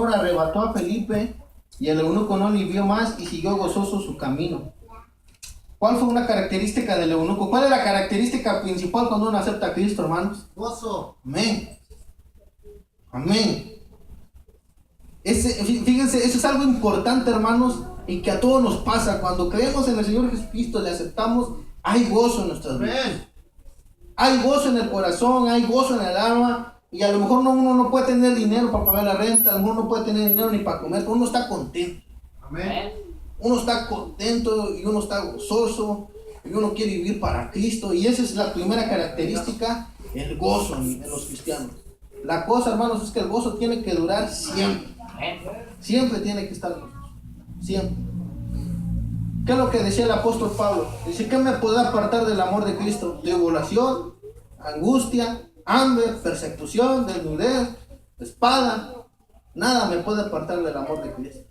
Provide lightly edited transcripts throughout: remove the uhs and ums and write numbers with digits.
arrebató a Felipe y el eunuco no le vio más y siguió gozoso su camino. ¿Cuál fue una característica del eunuco? ¿Cuál es la característica principal cuando uno acepta a Cristo, hermanos? Gozo. Amén. Amén. Fíjense, eso es algo importante, hermanos, y que a todos nos pasa. Cuando creemos en el Señor Jesucristo, le aceptamos, hay gozo en nuestras vidas. Hay gozo en el corazón, hay gozo en el alma. Y a lo mejor uno no puede tener dinero para pagar la renta, a lo mejor no puede tener dinero ni para comer, pero uno está contento. Amén. Uno está contento y uno está gozoso y uno quiere vivir para Cristo. Y esa es la primera característica, el gozo en los cristianos. La cosa, hermanos, es que el gozo tiene que durar siempre. Siempre tiene que estar gozoso. Siempre. ¿Qué es lo que decía el apóstol Pablo? Dice, ¿qué me puede apartar del amor de Cristo? Tribulación, angustia, hambre, persecución, desnudez, espada. Nada me puede apartar del amor de Cristo.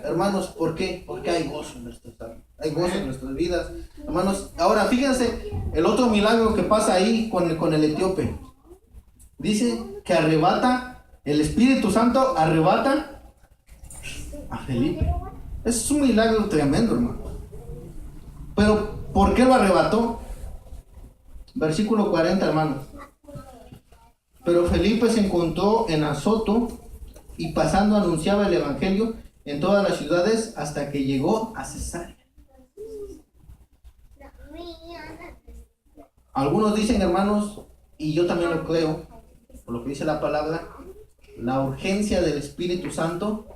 Hermanos, ¿por qué? Porque hay gozo en nuestras almas, hay gozo en nuestras vidas. Hermanos, ahora fíjense el otro milagro que pasa ahí con el etíope. Dice que arrebata, el Espíritu Santo arrebata a Felipe. Es un milagro tremendo, hermano. Pero, ¿por qué lo arrebató? Versículo 40, hermanos. Pero Felipe se encontró en Azoto y pasando anunciaba el evangelio en todas las ciudades hasta que llegó a Cesarea. Algunos dicen, hermanos, y yo también lo creo, por lo que dice la palabra, la urgencia del Espíritu Santo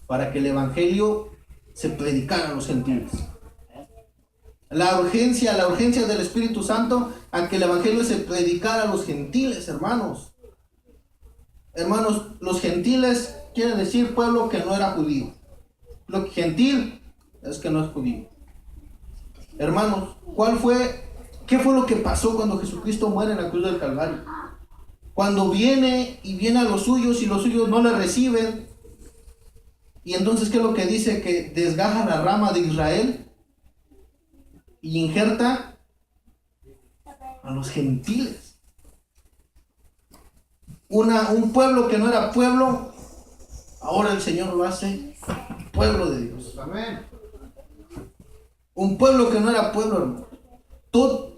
para que el evangelio se predicara a los gentiles. La urgencia del Espíritu Santo a que el evangelio se predicara a los gentiles, hermanos. Hermanos, los gentiles quiere decir pueblo que no era judío. Lo gentil es que no es judío. Hermanos, ¿qué fue lo que pasó cuando Jesucristo muere en la cruz del Calvario? Cuando viene a los suyos y los suyos no le reciben. Y entonces, ¿qué es lo que dice? Que desgaja la rama de Israel y injerta a los gentiles. Un pueblo que no era pueblo, ahora el Señor lo hace pueblo de Dios. Amén. Un pueblo que no era pueblo, hermano.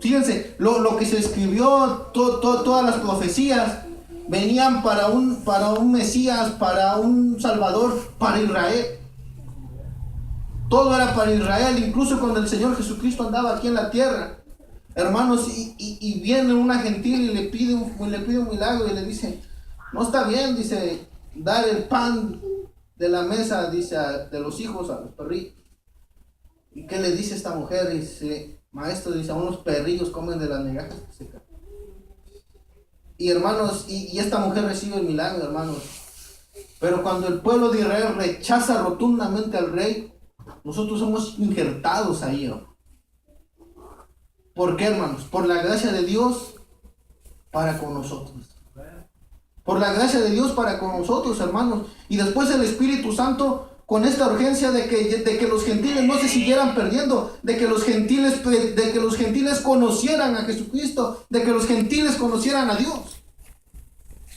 Fíjense, lo que se escribió, todas las profecías venían para un Mesías, para un Salvador, para Israel. Todo era para Israel, incluso cuando el Señor Jesucristo andaba aquí en la tierra. Hermanos, y viene una gentil y le pide un milagro y le dice, no está bien, dice, dar el pan de la mesa, dice, de los hijos a los perrillos. ¿Y qué le dice esta mujer? Dice, maestro, dice, a unos perrillos comen de las migajas que se caen. Y hermanos, y esta mujer recibe el milagro, hermanos. Pero cuando el pueblo de Israel rechaza rotundamente al rey, nosotros somos injertados ahí, ¿no? ¿Por qué, hermanos? Por la gracia de Dios para con nosotros. Por la gracia de Dios para con nosotros, hermanos. Y después el Espíritu Santo con esta urgencia de que los gentiles no se siguieran perdiendo, de que los gentiles conocieran a Jesucristo, de que los gentiles conocieran a Dios.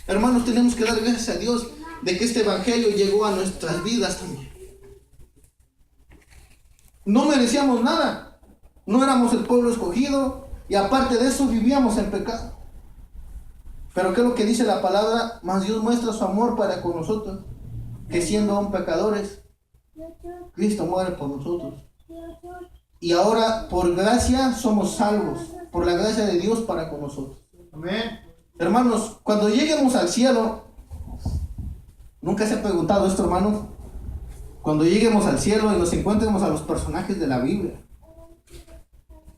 Hermanos, tenemos que dar gracias a Dios de que este evangelio llegó a nuestras vidas también. No merecíamos nada, no éramos el pueblo escogido y aparte de eso vivíamos en pecado. Pero ¿qué es lo que dice la palabra? Mas Dios muestra su amor para con nosotros, que siendo aún pecadores, Cristo muere por nosotros. Y ahora por gracia somos salvos, por la gracia de Dios para con nosotros. Amén. Hermanos, cuando lleguemos al cielo, ¿nunca se ha preguntado esto, hermanos? Cuando lleguemos al cielo y nos encontremos a los personajes de la Biblia,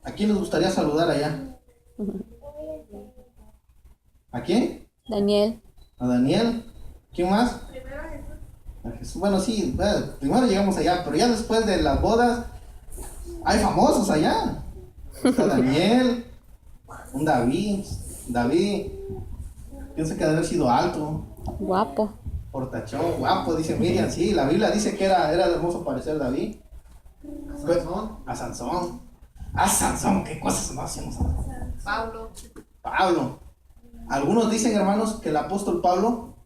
¿a quién les gustaría saludar allá? ¿A quién? Daniel. ¿A Daniel? ¿Quién más? A Jesús. Bueno, sí, primero llegamos allá, pero ya después de las bodas, hay famosos allá. Está Daniel, un David, pienso que debe haber sido alto. Guapo. Portachón, guapo, dice Miriam, sí, la Biblia dice que era de hermoso parecer David. A Sansón, qué cosas no hacemos. Pablo. Algunos dicen, hermanos, que el apóstol Pablo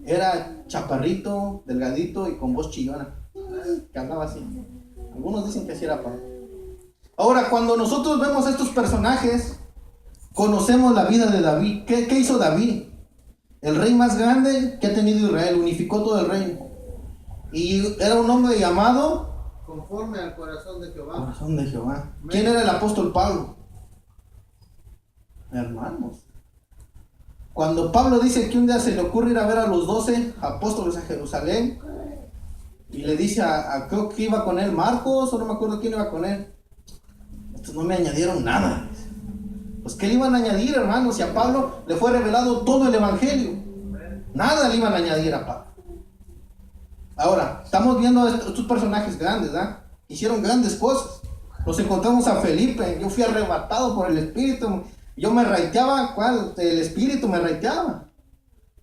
Era chaparrito, delgadito y con voz chillona, que andaba así. Algunos dicen que así era Pablo. Ahora, cuando nosotros vemos a estos personajes, conocemos la vida de David. ¿Qué hizo David? El rey más grande que ha tenido Israel, unificó todo el reino. Y era un hombre llamado conforme al corazón de Jehová. Corazón de Jehová. ¿Quién era el apóstol Pablo? Hermanos. Cuando Pablo dice que un día se le ocurre ir a ver a los 12 apóstoles a Jerusalén, y le dice creo que iba con él Marcos, o no me acuerdo quién iba con él. Estos no me añadieron nada. Pues ¿qué le iban a añadir, hermanos? Si a Pablo le fue revelado todo el evangelio, nada le iban a añadir a Pablo. Ahora, estamos viendo estos personajes grandes, ¿verdad? Hicieron grandes cosas. Nos encontramos a Felipe. Yo fui arrebatado por el Espíritu. Yo me raiteaba, el Espíritu me raiteaba.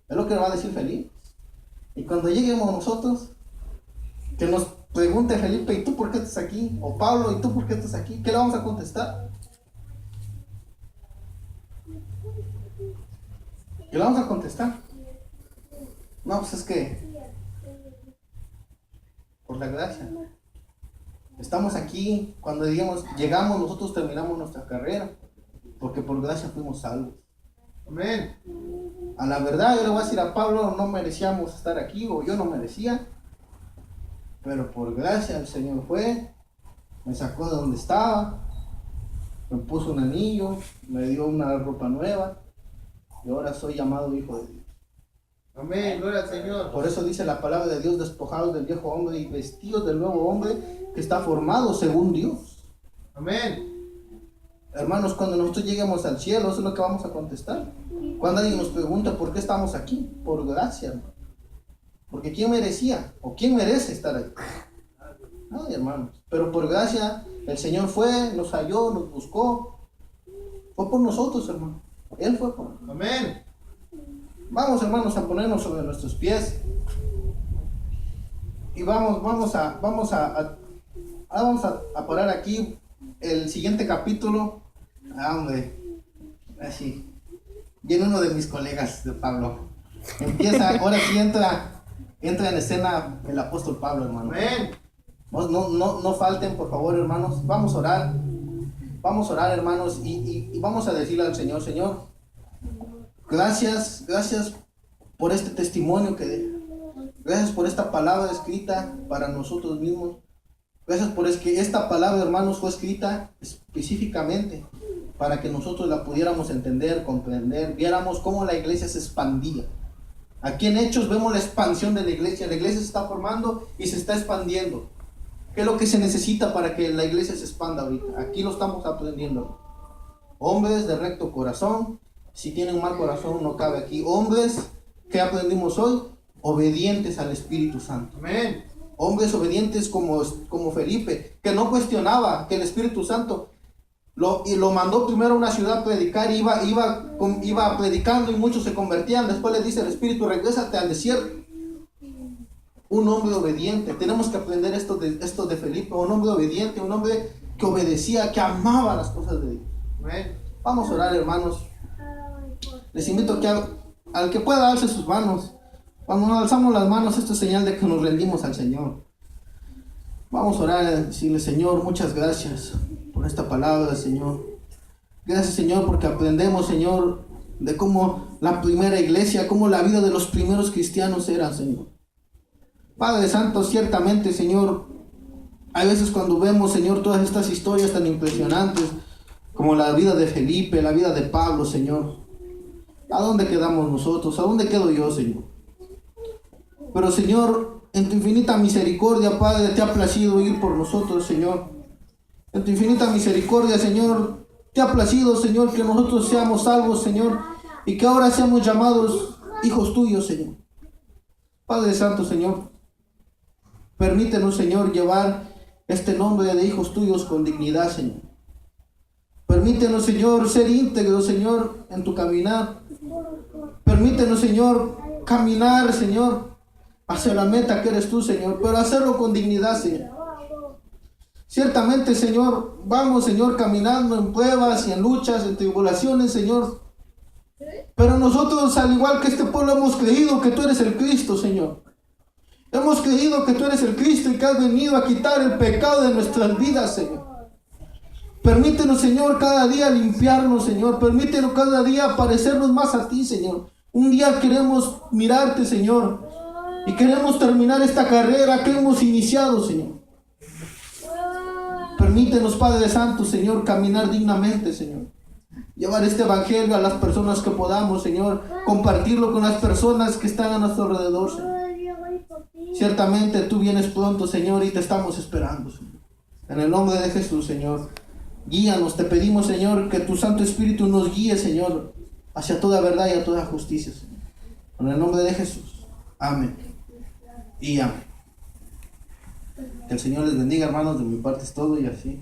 Es lo que va a decir Felipe. Y cuando lleguemos nosotros, que nos pregunte Felipe, ¿y tú por qué estás aquí? O Pablo, ¿y tú por qué estás aquí? ¿Qué le vamos a contestar? ¿Qué le vamos a contestar? No, pues es que por la gracia. Estamos aquí, cuando llegamos, nosotros terminamos nuestra carrera, porque por gracia fuimos salvos. Amén. A la verdad, yo le voy a decir a Pablo, no merecíamos estar aquí, o yo no merecía, pero por gracia el Señor fue, me sacó de donde estaba, me puso un anillo, me dio una ropa nueva, y ahora soy llamado hijo de Dios. Amén, gloria al Señor. Por eso dice la palabra de Dios, despojados del viejo hombre y vestidos del nuevo hombre que está formado según Dios. Amén. Hermanos, cuando nosotros lleguemos al cielo, eso es lo que vamos a contestar. Cuando alguien nos pregunta por qué estamos aquí, por gracia, hermano. Porque ¿quién merecía? ¿O quién merece estar ahí? Ay, hermanos. Pero por gracia, el Señor fue, nos halló, nos buscó. Fue por nosotros, hermano. Él fue por nosotros. Amén. Vamos, hermanos, a ponernos sobre nuestros pies. Y vamos a parar aquí el siguiente capítulo. Hombre, así. Viene uno de mis colegas de Pablo. Empieza, ahora sí entra en escena el apóstol Pablo, hermano. Amén. No falten, por favor, hermanos. Vamos a orar. Vamos a orar, hermanos, y vamos a decirle al Señor, Señor, gracias por este testimonio que deja. Gracias por esta palabra escrita para nosotros mismos. Gracias por que esta palabra, hermanos, fue escrita específicamente para que nosotros la pudiéramos entender, comprender, viéramos cómo la iglesia se expandía. Aquí en Hechos vemos la expansión de la iglesia. La iglesia se está formando y se está expandiendo. ¿Qué es lo que se necesita para que la iglesia se expanda ahorita? Aquí lo estamos aprendiendo. Hombres de recto corazón. Si tienen un mal corazón no cabe aquí. Hombres, ¿qué aprendimos hoy? Obedientes al Espíritu Santo. Amén. Hombres obedientes como Felipe, que no cuestionaba que el Espíritu Santo lo mandó primero a una ciudad a predicar, iba predicando y muchos se convertían. Después le dice el Espíritu, regrésate al desierto. Un hombre obediente. Tenemos que aprender esto de Felipe. Un hombre obediente, un hombre que obedecía, que amaba las cosas de Dios. Amén. Vamos a orar, hermanos. Les invito a al que pueda darse sus manos. Cuando nos alzamos las manos, esto es señal de que nos rendimos al Señor. Vamos a orar y decirle, Señor, muchas gracias por esta palabra, Señor. Gracias, Señor, porque aprendemos, Señor, de cómo la primera iglesia, cómo la vida de los primeros cristianos era, Señor. Padre Santo, ciertamente, Señor, hay veces cuando vemos, Señor, todas estas historias tan impresionantes, como la vida de Felipe, la vida de Pablo, Señor. ¿A dónde quedamos nosotros? ¿A dónde quedo yo, Señor? Pero, Señor, en tu infinita misericordia, Padre, te ha placido ir por nosotros, Señor. En tu infinita misericordia, Señor, te ha placido, Señor, que nosotros seamos salvos, Señor, y que ahora seamos llamados hijos tuyos, Señor. Padre Santo, Señor, permítenos, Señor, llevar este nombre de hijos tuyos con dignidad, Señor. Permítenos, Señor, ser íntegros, Señor, en tu caminar. Permítenos, Señor, caminar, Señor, hacia la meta que eres tú, Señor, pero hacerlo con dignidad, Señor. Ciertamente, Señor, vamos, Señor, caminando en pruebas y en luchas, en tribulaciones, Señor. Pero nosotros, al igual que este pueblo, hemos creído que tú eres el Cristo, Señor. Hemos creído que tú eres el Cristo y que has venido a quitar el pecado de nuestras vidas, Señor. Permítenos, Señor, cada día limpiarnos, Señor. Permítenos cada día parecernos más a ti, Señor. Un día queremos mirarte, Señor. Y queremos terminar esta carrera que hemos iniciado, Señor. Permítenos, Padre Santo, Señor, caminar dignamente, Señor. Llevar este evangelio a las personas que podamos, Señor. Compartirlo con las personas que están a nuestro alrededor, Señor. Ciertamente tú vienes pronto, Señor, y te estamos esperando, Señor. En el nombre de Jesús, Señor. Guíanos, te pedimos, Señor, que tu Santo Espíritu nos guíe, Señor, hacia toda verdad y a toda justicia, Señor. En el nombre de Jesús. Amén. Y amén. Que el Señor les bendiga, hermanos. De mi parte es todo y así.